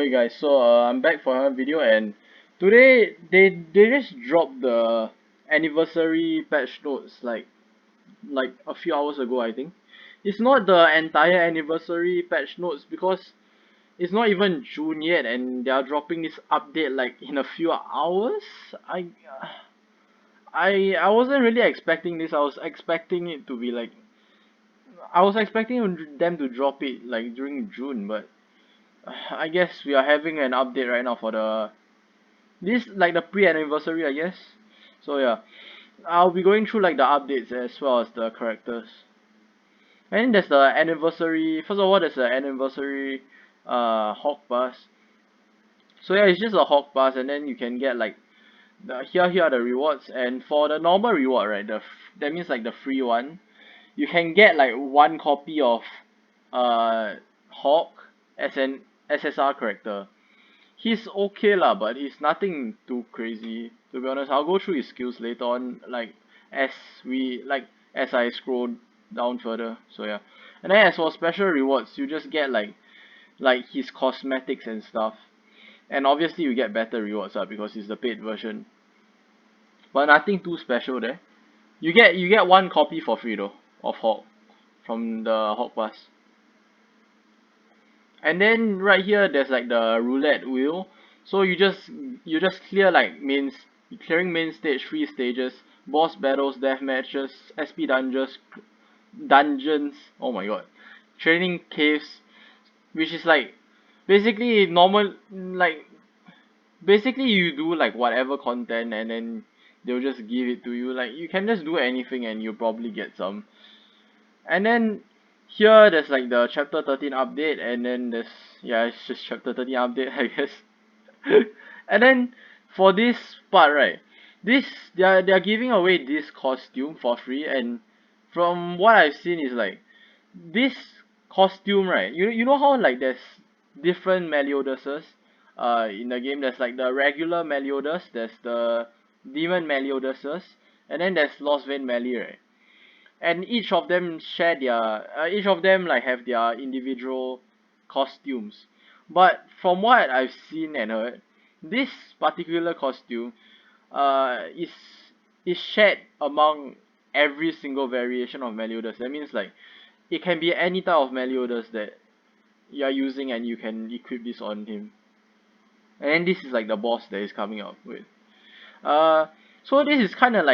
Hey guys, so I'm back for another video, and today they just dropped the anniversary patch notes like a few hours ago, I think. It's not the entire anniversary patch notes because it's not even June yet, and they are dropping this update like in a few hours. I wasn't really expecting this. I was expecting them to drop it like during June, but I guess we are having an update right now for this like the pre-anniversary, I guess. So yeah, I'll be going through like the updates as well as the characters. And there's the anniversary. First of all, there's the anniversary hawk pass. So yeah, it's just a hawk pass, and then you can get like here are the rewards. And for the normal reward, right, that means like the free one, you can get like one copy of uh Hawk as an SSR character. He's okay lah, but he's nothing too crazy. To be honest, I'll go through his skills later on, like as as I scroll down further. So yeah, and then as for special rewards, you just get like his cosmetics and stuff, and obviously you get better rewards because it's the paid version. But nothing too special there. You get one copy for free though of Hawk from the Hawk Pass. And then right here there's like the roulette wheel. So you just clear like clearing main stage, 3 stages, boss battles, death matches, SP dungeons, oh my god, training caves, which is like basically normal, like basically you do like whatever content and then they'll just give it to you. Like you can just do anything and you'll probably get some. And then here there's like the chapter 13 update, and then there's, yeah, it's just chapter 13 update, I guess. And then for this part, right, this they are giving away this costume for free. And from what I've seen is like this costume, right, you know how like there's different Meliodases in the game. There's like the regular Meliodas, there's the demon Meliodases, and then there's Lost Vein Meli, right? And each of them like have their individual costumes. But from what I've seen and heard, this particular costume is shared among every single variation of Meliodas. That means like it can be any type of Meliodas that you are using, and you can equip this on him. And then this is like the boss that is coming up with. Uh, so this is kind of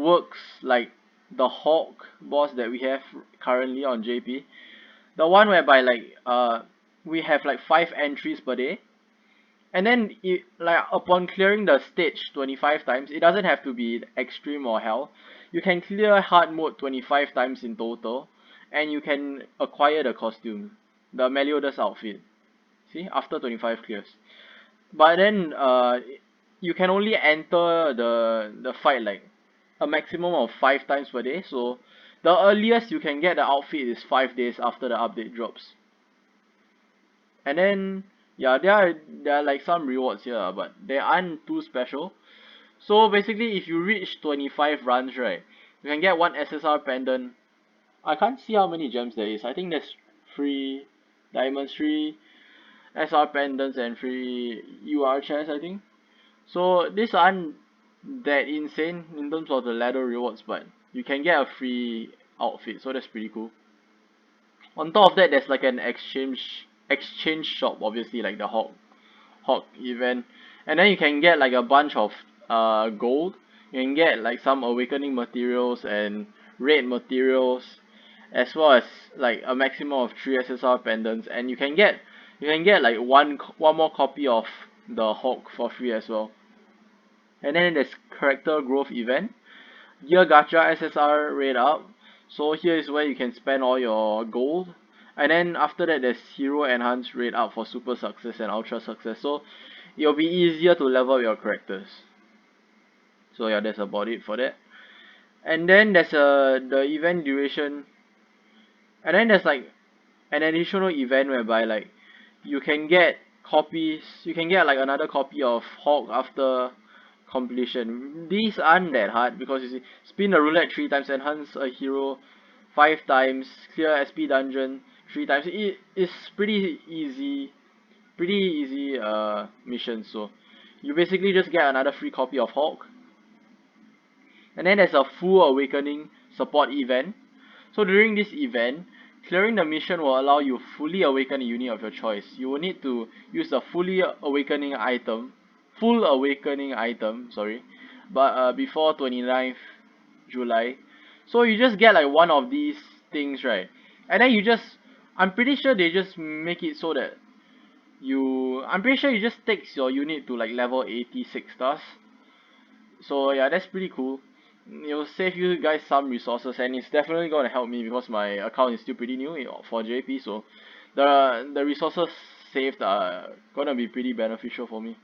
works like the Hawk boss that we have currently on JP. The one whereby we have like 5 entries per day, and then like upon clearing the stage 25 times, it doesn't have to be extreme or hell. You can clear hard mode 25 times in total, and you can acquire the costume, the Meliodas outfit. See, after 25 clears. But then you can only enter the fight like a maximum of 5 times per day. So the earliest you can get the outfit is 5 days after the update drops. And then yeah, there are like some rewards here, but they aren't too special. So basically, if you reach 25 runs, right, you can get one SSR pendant. I can't see how many gems there is. I think there's 3 diamonds, 3 SR pendants, and 3 UR chests, I think. So these aren't that insane in terms of the ladder rewards, but you can get a free outfit, so that's pretty cool. On top of that, there's like an exchange shop, obviously like the Hawk event, and then you can get like a bunch of gold. You can get like some awakening materials and raid materials, as well as like a maximum of 3 SSR pendants, and you can get like one more copy of the Hawk for free as well. And then there's character growth event, gear gacha SSR rate up. So here is where you can spend all your gold. And then after that there's hero enhanced rate up for super success and ultra success. So it'll be easier to level up your characters. So yeah, that's about it for that. And then there's the event duration. And then there's like an additional event whereby like you can get like another copy of Hawk after completion. These aren't that hard because you see, spin the roulette 3 times, enhance a hero 5 times, clear SP dungeon 3 times. It's pretty easy pretty easy mission. So you basically just get another free copy of Hawk, and then there's a full awakening support event. So during this event, clearing the mission will allow you fully awaken a unit of your choice. You will need to use a full awakening item, sorry, but before 29th July. So you just get like one of these things, right? And then I'm pretty sure they just make it so that I'm pretty sure it just takes your unit to like level 86 stars. So yeah, that's pretty cool. It'll save you guys some resources, and it's definitely gonna help me because my account is still pretty new for JP. So the resources saved are gonna be pretty beneficial for me.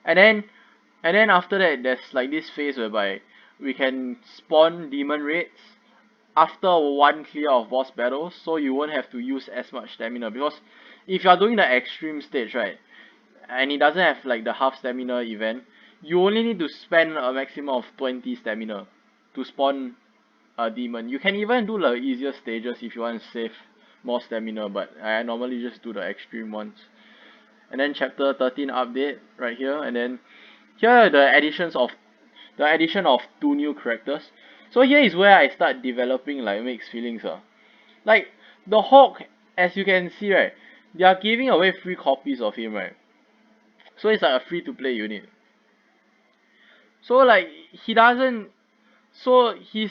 And then after that, there's like this phase whereby we can spawn demon raids after one clear of boss battles, so you won't have to use as much stamina, because if you are doing the extreme stage, right, and it doesn't have like the half stamina event, you only need to spend a maximum of 20 stamina to spawn a demon. You can even do the easier stages if you want to save more stamina, but I normally just do the extreme ones. And then chapter 13 update right here, and then here are the addition of 2 new characters. So here is where I start developing like mixed feelings. Like the Hawk, as you can see, right, they are giving away free copies of him, right? So it's like a free to play unit. So like he doesn't so he's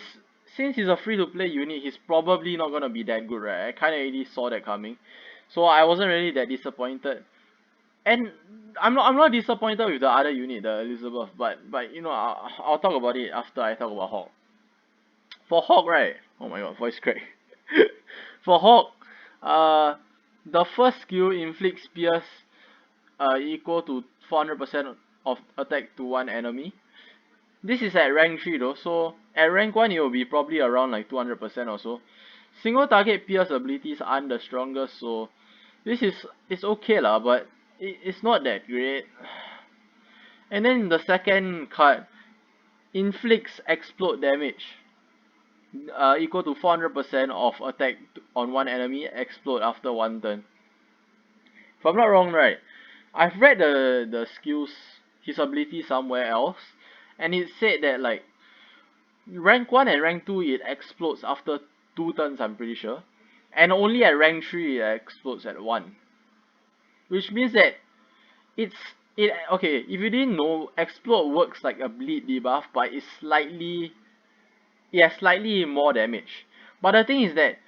since he's a free to play unit, he's probably not gonna be that good, right? I kinda already saw that coming. So I wasn't really that disappointed. And I'm not disappointed with the other unit, the Elizabeth, but you know, I'll talk about it after I talk about Hawk. For Hawk, right? Oh my god, voice crack. For Hawk, uh, the first skill inflicts pierce equal to 400% of attack to one enemy. This is at rank 3 though, so at rank 1 it will be probably around like 200% or so. Single target pierce abilities aren't the strongest, so it's okay lah, but it's not that great. And then the second card inflicts explode damage equal to 400% of attack on one enemy explode after one turn. If I'm not wrong, right, I've read the skills, his ability somewhere else, and it said that like rank 1 and rank 2 it explodes after 2 turns, I'm pretty sure, and only at rank 3 it explodes at 1, which means that it's okay, if you didn't know, explode works like a bleed debuff, but it has slightly more damage. But the thing is that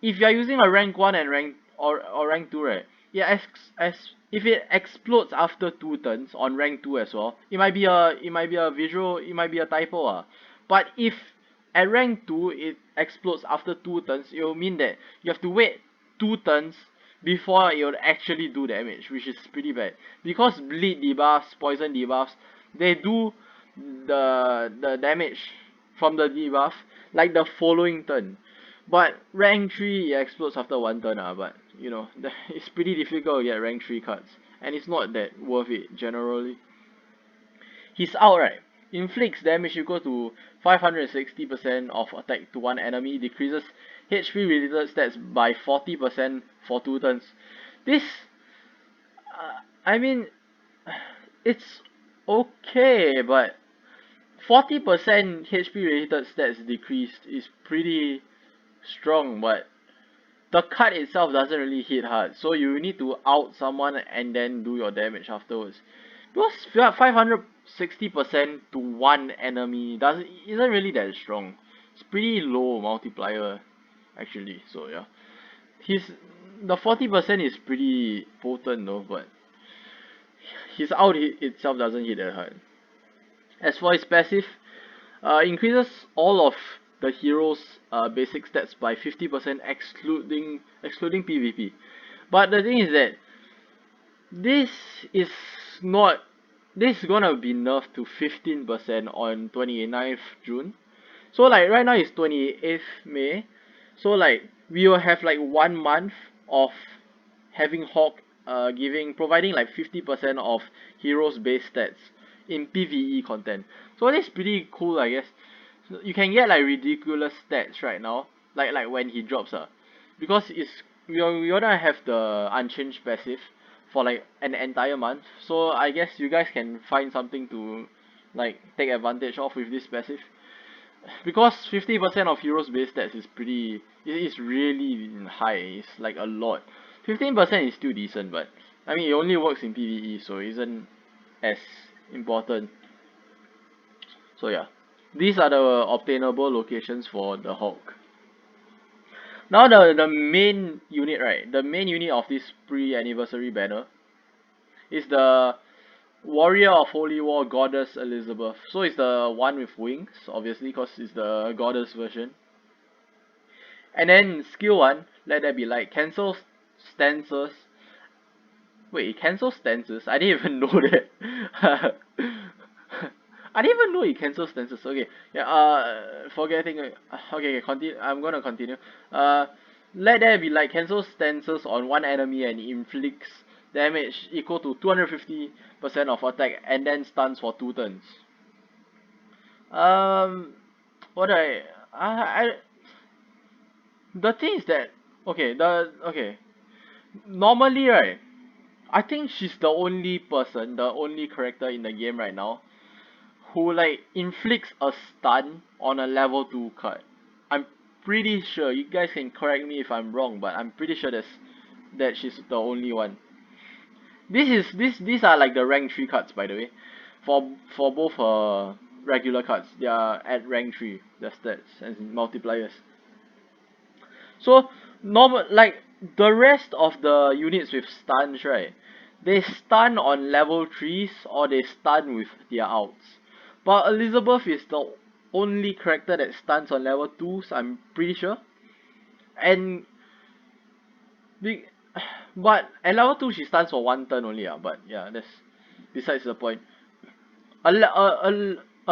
if you are using a rank 1 and rank 2, right, yeah, as if it explodes after 2 turns on rank 2 as well, it might be a visual, it might be a typo. But if at rank 2 it explodes after 2 turns, it will mean that you have to wait 2 turns before it will actually do damage, which is pretty bad. Because bleed debuffs, poison debuffs, they do the damage from the debuff like the following turn. But rank 3 it explodes after 1 turn, but you know, it's pretty difficult to get rank 3 cards, and it's not that worth it generally. He's out, right? Inflicts damage equal to 560% of attack to one enemy, decreases HP related stats by 40% for 2 turns. This, I mean, it's okay, but 40% HP related stats decreased is pretty strong, but the card itself doesn't really hit hard, so you need to out someone and then do your damage afterwards. Because 560% to one enemy isn't really that strong. It's pretty low multiplier actually, so yeah. The 40% is pretty potent though, but his out itself doesn't hit that hard. As for his passive, increases all of the hero's basic stats by 50% excluding PvP. But the thing is that this is not this is gonna be nerfed to 15% on 29th June. So like right now it's 28th May. So like we will have like 1 month of having Hawk providing like 50% of heroes base stats in PvE content. So that's pretty cool, I guess. So you can get like ridiculous stats right now, like when he drops because we're gonna have the unchanged passive for like an entire month. So I guess you guys can find something to like take advantage of with this passive. Because 50% of heroes base stats is pretty, it is really high. It's like a lot. 15% is still decent, but I mean it only works in PvE, so it isn't as important. So yeah, these are the obtainable locations for the Hulk. Now the main unit, right? The main unit of this pre-anniversary banner is the Warrior of Holy War Goddess Elizabeth. So it's the one with wings, obviously, because it's the goddess version. And then skill 1, let there be light. Cancel stances. Wait, it cancels stances? I didn't even know that. I didn't even know it cancels stances. Okay, yeah, forgetting. Okay, continue. I'm gonna continue. Uh, let there be light. Cancels stances on one enemy and inflicts damage equal to 250% of attack and then stuns for 2 turns. Um, what I the thing is that okay, normally, right, I think she's the only person, the only character in the game right now who like inflicts a stun on a level 2 card. I'm pretty sure, you guys can correct me if I'm wrong, but I'm pretty sure that she's the only one. These are like the rank 3 cards, by the way. For both regular cards, they are at rank 3, the stats and multipliers. So normal, like the rest of the units with stuns, right? They stun on level 3s or they stun with their ults. But Elizabeth is the only character that stuns on level 2s, I'm pretty sure. And the but at level 2 she stuns for 1 turn only, but yeah, that's besides the point. A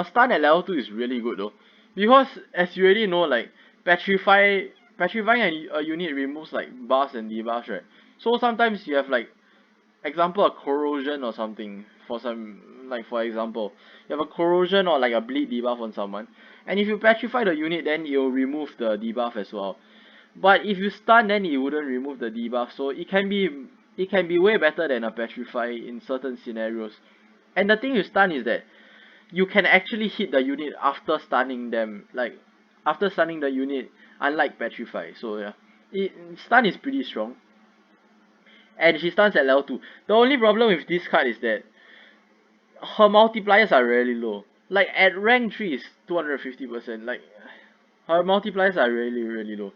stun at level 2 is really good though. Because as you already know, like petrifying a unit removes like buffs and debuffs, right? So sometimes you have like example a corrosion or something for some, like for example, you have a corrosion or like a bleed debuff on someone, and if you petrify the unit then you'll remove the debuff as well. But if you stun then it wouldn't remove the debuff, so it can be way better than a petrify in certain scenarios. And the thing with stun is that you can actually hit the unit after stunning them, like after stunning the unit, unlike petrify. So yeah, stun is pretty strong, and she stuns at level 2. The only problem with this card is that her multipliers are really low. Like at rank 3 is 250%. Like her multipliers are really low.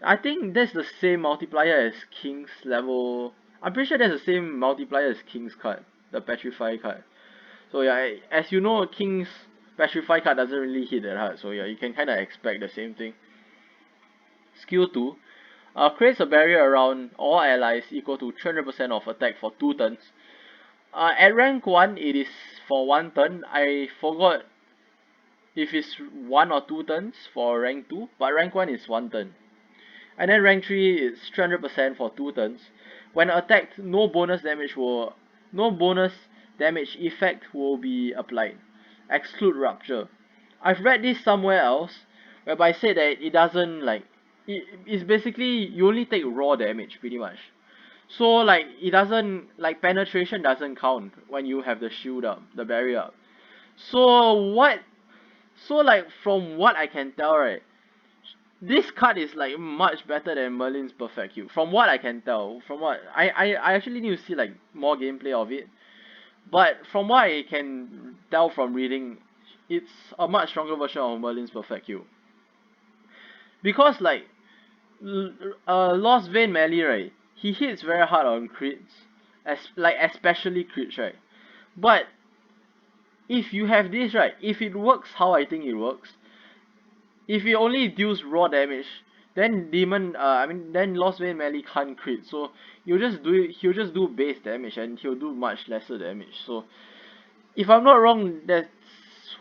I think that's the same multiplier as King's level. I'm pretty sure that's the same multiplier as King's card, the petrify card. So yeah, as you know, King's Petrify card doesn't really hit that hard, so yeah, you can kind of expect the same thing. Skill 2 creates a barrier around all allies equal to 300% of attack for 2 turns. At rank 1, it is for 1 turn. I forgot if it's 1 or 2 turns for rank 2, but rank 1 is 1 turn. And then rank 3 is 300% for 2 turns. When attacked, no bonus damage effect will be applied. Exclude rupture. I've read this somewhere else, whereby it said that it doesn't like it's basically you only take raw damage pretty much. So like it doesn't like penetration doesn't count when you have the shield up, the barrier up. So what so like from what I can tell, right, this card is like much better than Merlin's Perfect Cube. From what I can tell, from what I actually need to see like more gameplay of it. But from what I can tell from reading, it's a much stronger version of Merlin's Perfect Cube. Because like Lost Vein Melee, right, he hits very hard on crits, especially crits, right. But if you have this, right, if it works how I think it works, if it only deals raw damage, then then Lost Vein Melee can't crit, so he'll just do base damage and he'll do much lesser damage. So if I'm not wrong, that's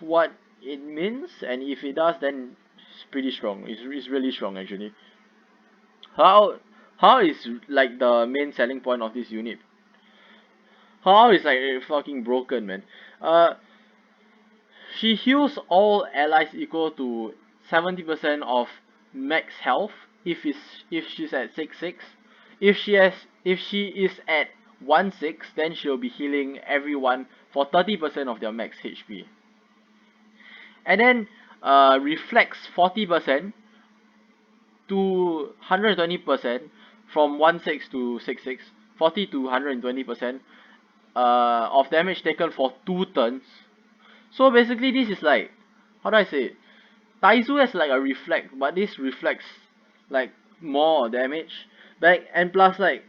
what it means, and if it does, then it's pretty strong. It's really strong actually. How how is like the main selling point of this unit? How is like fucking broken, man. Uh, she heals all allies equal to 70% of max health if she's at 6/6. If she is at 1/6, then she'll be healing everyone for 30% of their max HP. And then reflects 40% to 120% from 1/6 to 6/6, 40 to 120% of damage taken for 2 turns. So basically this is like, how do I say it? Taizu has like a reflect, but this reflects like more damage. Like, and plus like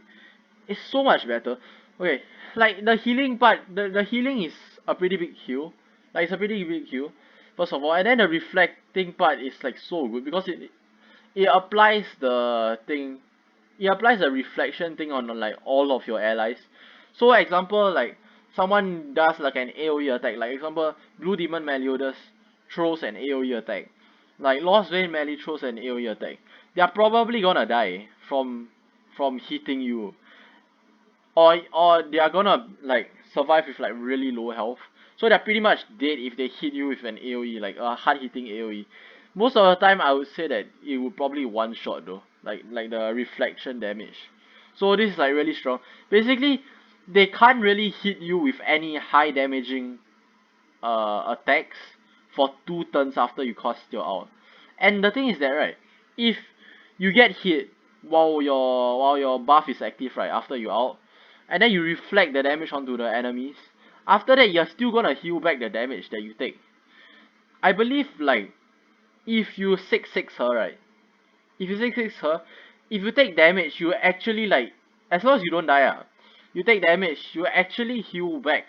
it's so much better. Okay, like the healing part, the healing is a pretty big heal. Like it's a pretty big heal, first of all, and then the reflecting part is like so good because it applies the thing, it applies the reflection thing on like all of your allies. So example, like someone does like an AoE attack, like example Blue Demon Meliodas throws an AoE attack, like Lost Vein Melee throws an AoE attack, they are probably gonna die from hitting you, or they are gonna like survive with like really low health. So they're pretty much dead if they hit you with an AoE, like a hard hitting AoE. Most of the time I would say that it would probably one shot though, like the reflection damage. So this is like really strong. Basically, they can't really hit you with any high damaging attacks for 2 turns after you cast your ult. And the thing is that, right, if you get hit while your buff is active, right, after you ult, and then you reflect the damage onto the enemies, after that you're still gonna heal back the damage that you take. I believe like if you 6/6 her, right, if you 6/6 her, if you take damage, you actually like, as long as you don't die, you take damage, you actually heal back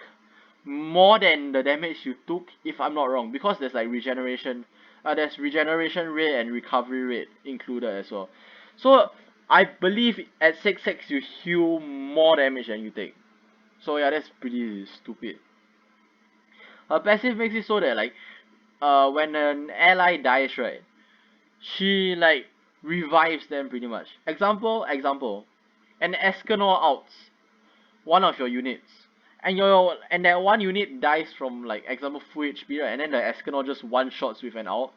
more than the damage you took, if I'm not wrong, because there's like regeneration, there's regeneration rate and recovery rate included as well. So I believe at 6/6 you heal more damage than you take. So yeah, that's pretty stupid. Her passive makes it so that like when an ally dies, right, she like revives them pretty much. Example, an Escanor outs one of your units, and that one unit dies from like example full HP, right, and then the Escanor just one shots with an ult.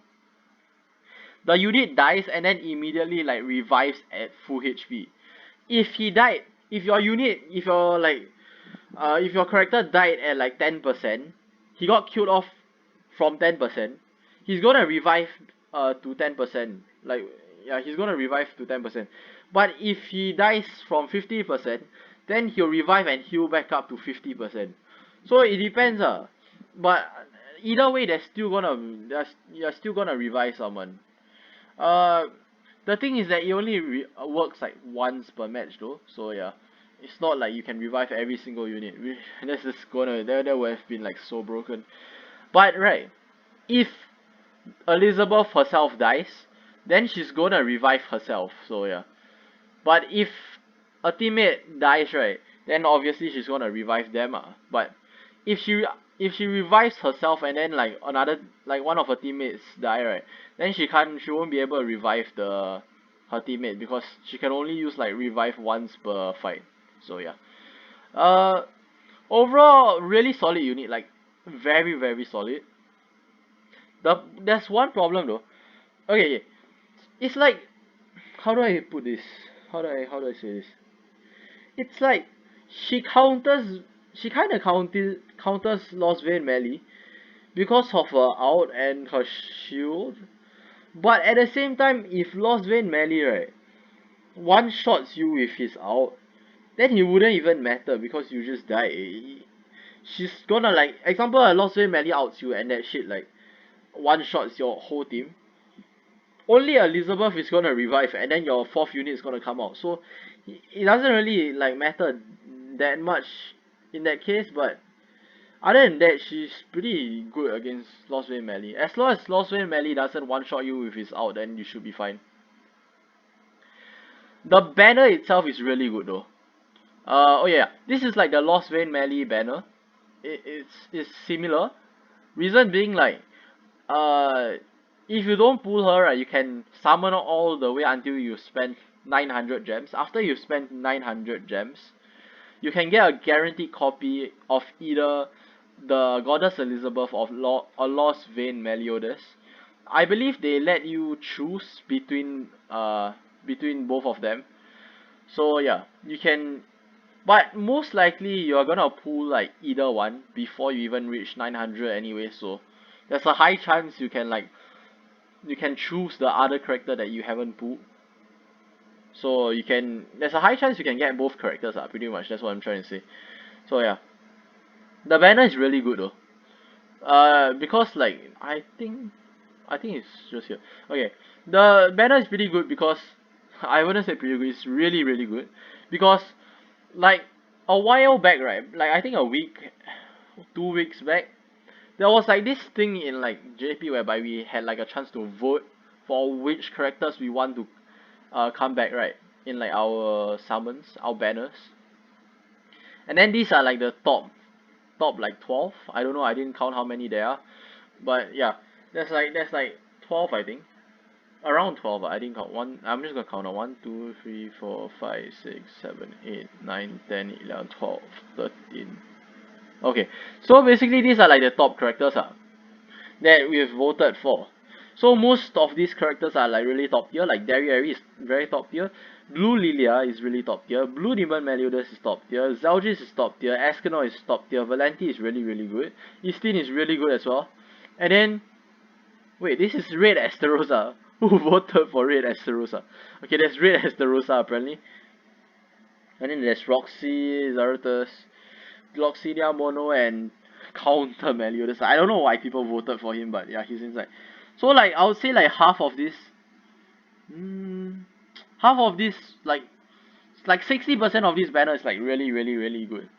The unit dies and then immediately like revives at full HP. If he died, if your unit, if your character died at like 10%, he got killed off from 10%, he's gonna revive to 10%. Like, yeah, he's gonna revive to 10%. But if he dies from 50%, then he'll revive and heal back up to 50%. So it depends but either way you're still gonna revive someone. Uh, the thing is that it only works like once per match though, so yeah, it's not like you can revive every single unit. That's just gonna that would have been like so broken. But right, if Elizabeth herself dies, then she's gonna revive herself. So yeah, but if a teammate dies, right, then obviously she's gonna revive them. But if she revives herself and then like another, like one of her teammates die, right, then she won't be able to revive her teammate because she can only use like revive once per fight. So yeah. Uh, Overall really solid unit, like very solid. There's one problem though. Okay, it's like, how do I put this? How do I say this? It's like she counters she kind of counters Lost Vein melee because of her ult and her shield. But at the same time, if Lost Vein melee, right, one shots you with his ult, then it wouldn't even matter because you just die. She's gonna like, example, a Lost Vein melee outs you and that shit like one shots your whole team. Only Elizabeth is gonna revive and then your 4th unit is gonna come out. So it doesn't really like matter that much in that case, but other than that, she's pretty good against Lost Vein melee. As long as Lost Vein melee doesn't one shot you with his ult, then you should be fine. The banner itself is really good though. Oh yeah, this is like the Lost Vein melee banner. It's similar. Reason being like, uh, if you don't pull her, right, you can summon her all the way until you spend 900 gems. After you spend 900 gems, you can get a guaranteed copy of either the Goddess Elizabeth or Lost Vein Meliodas. I believe they let you choose between between both of them. So yeah, you can, but most likely you're gonna pull like either one before you even reach 900 anyway, so there's a high chance you can choose the other character that you haven't pulled. So there's a high chance you can get both characters, pretty much, that's what I'm trying to say. So yeah, the banner is really good though. Because like I think it's just here. Okay, the banner is pretty good because I wouldn't say pretty good. It's really really good because like a while back, right? Like I think a week, 2 weeks back, there was like this thing in like JP whereby we had like a chance to vote for which characters we want to come back, right? In like our summons, our banners, and then these are like the top like 12. I don't know. I didn't count how many there are, but yeah, there's like 12 I think. Around 12, I didn't count. I'm just gonna count on 1, 2, 3, 4, 5, 6, 7, 8, 9, 10, 11, 12, 13. Okay, so basically these are like the top characters that we've voted for. So most of these characters are like really top tier, like Derry is very top tier, Blue Lilia is really top tier, Blue Demon Meliodas is top tier, Zelgis is top tier, Escanor is top tier, Valenti is really really good, Istin is really good as well, and then wait, this is Red Esterosa. Who voted for Red Esterosa? Okay, there's Red Esterosa apparently. And then there's Roxy, Zarathus, Gloxidia Mono, and Counter Meliodas. I don't know why people voted for him, but yeah, he's inside. So like, I would say like mm, half of this, like 60% of this banner is like really, really, really good.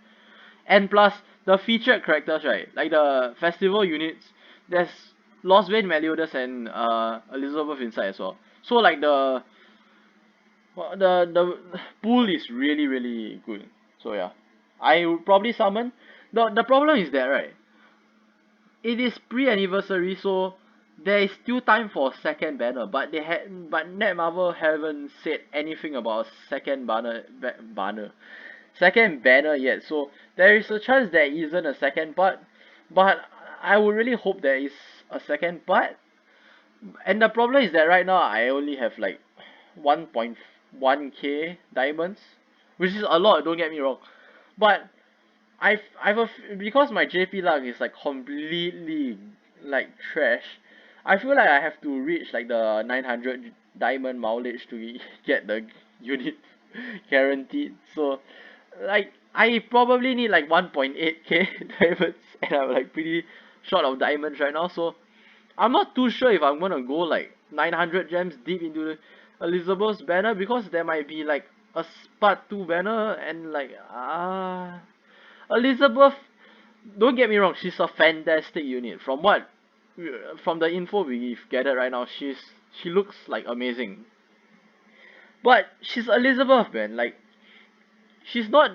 And plus, the featured characters, right? Like the festival units, there's Lostbane, Meliodas, and Elizabeth inside as well. So like the pool is really really good. So yeah, I would probably summon. The problem is that, right, it is pre-anniversary, so there is still time for a second banner, but Netmarble haven't said anything about a second second banner yet. So there is a chance there isn't a second, but I would really hope there is a second. But and the problem is that right now I only have like 1.1k diamonds, which is a lot. Don't get me wrong, but because my JP luck is like completely like trash. I feel like I have to reach like the 900 diamond mileage to get the unit guaranteed. So like I probably need like 1.8k diamonds, and I'm like pretty short of diamonds right now. So I'm not too sure if I'm gonna go like 900 gems deep into the Elizabeth's banner, because there might be like a Spart 2 banner, and like Elizabeth, don't get me wrong, she's a fantastic unit. From the info we've gathered right now, she looks like amazing. But she's Elizabeth, man. Like she's not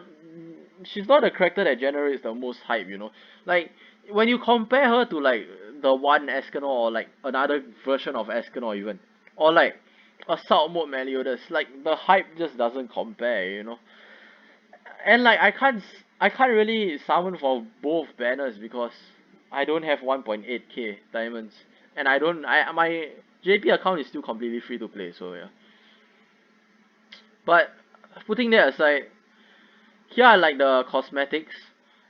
she's not a character that generates the most hype, you know. Like when you compare her to like the one Escanor, or like another version of Escanor even, or like a Salt Mode Meliodas, like the hype just doesn't compare, you know. And like I can't really summon for both banners because I don't have 1.8k diamonds, and I don't I my JP account is still completely free to play, so yeah. But putting that aside, here are like the cosmetics,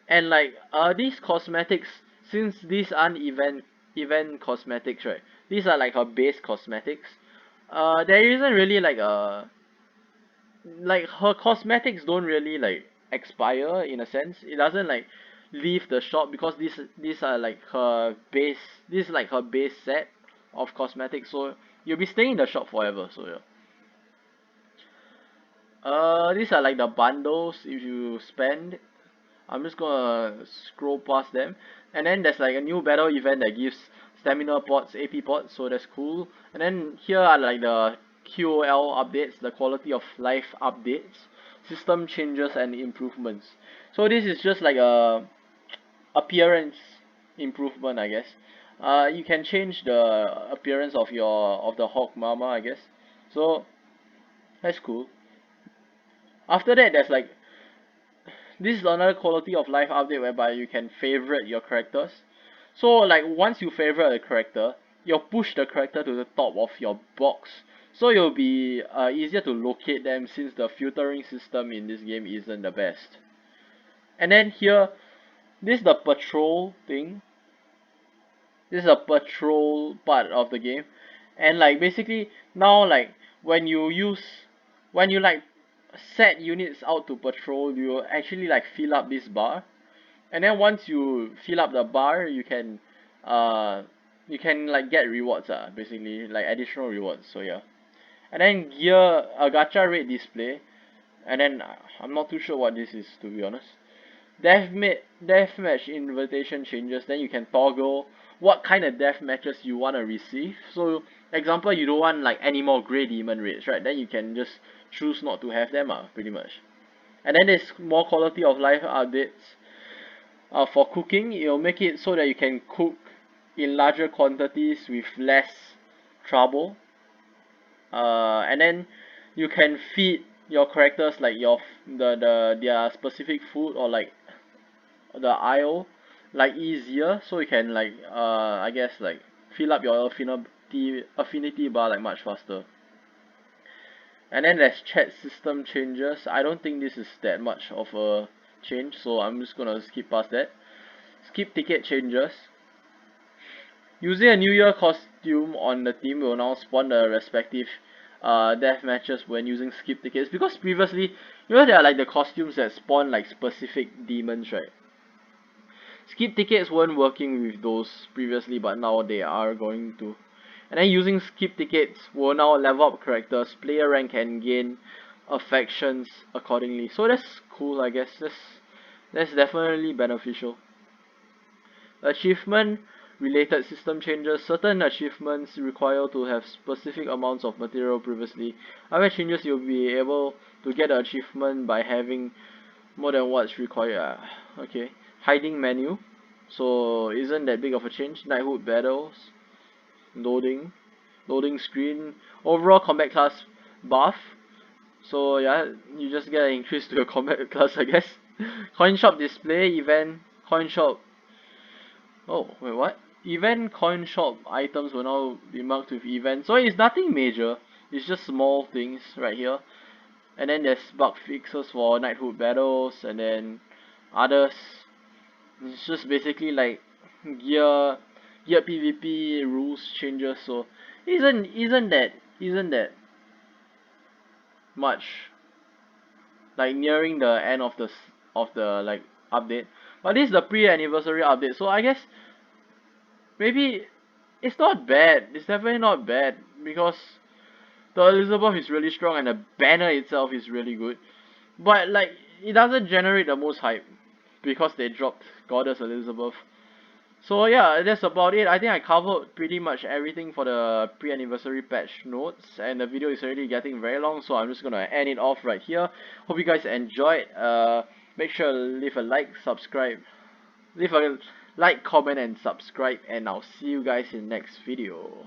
and like these cosmetics, since these aren't event cosmetics, right, these are like her base cosmetics. There isn't really like her cosmetics don't really like expire in a sense. It doesn't like leave the shop, because these are like her base, this is like her base set of cosmetics, so you'll be staying in the shop forever, so yeah. These are like the bundles if you spend. I'm just gonna scroll past them. And then there's like a new battle event that gives stamina pots, AP pots, so that's cool. And then here are like the QOL updates, the quality of life updates, system changes and improvements. So this is just like a appearance improvement, I guess. You can change the appearance of the Hawk Mama, I guess. So that's cool. After that, there's like this is another quality of life update whereby you can favorite your characters. So like once you favorite a character, you'll push the character to the top of your box. so it'll be easier to locate them since the filtering system in this game isn't the best. And then here, this is the patrol thing. This is a patrol part of the game, and like basically now like when you like set units out to patrol, you actually like fill up this bar, and then once you fill up the bar, uh you can like get rewards, basically like additional rewards. So yeah, and then gear a gacha rate display, and then I'm not too sure what this is, to be honest. Deathmatch invitation changes, then you can toggle what kind of death matches you want to receive. So example, you don't want like any more grey demon raids, right? Then you can just choose not to have them, pretty much. And then there's more quality of life updates. For cooking, it'll make it so that you can cook in larger quantities with less trouble. And then you can feed your characters like their specific food, or like the aisle, like easier, so you can like I guess like fill up your affinity bar like much faster. And then there's chat system changes. I don't think this is that much of a change, so I'm just gonna skip past that. Skip ticket changes. Using a New Year costume on the team will now spawn the respective death matches when using skip tickets, because previously, you know, there are like the costumes that spawn like specific demons, right? Skip tickets weren't working with those previously, but now they are going to. And then using skip tickets will now level up characters, player rank, and gain affections accordingly. So that's cool, I guess. That's definitely beneficial. Achievement related system changes. Certain achievements require to have specific amounts of material previously. Other changes, you'll be able to get the achievement by having more than what's required. Okay. Hiding menu. So isn't that big of a change. Knighthood battles. Loading. Loading screen. Overall combat class buff. So yeah, you just get an increase to your combat class, I guess. Coin shop display event. Coin shop. Oh, wait, what? Event coin shop items will now be marked with event. So it's nothing major. It's just small things right here. And then there's bug fixes for Knighthood battles, and then others. It's just basically like gear PvP rules changes. So isn't that much, like nearing the end of the like update. But this is the pre-anniversary update, so I guess maybe it's not bad. It's definitely not bad, because the Elizabeth is really strong and the banner itself is really good. But like it doesn't generate the most hype because they dropped Goddess Elizabeth. So yeah, that's about it. I think I covered pretty much everything for the pre-anniversary patch notes, and the video is already getting very long, so I'm just gonna end it off right here. Hope you guys enjoyed. Make sure to leave a like, subscribe, leave a like, comment, and subscribe, and I'll see you guys in the next video.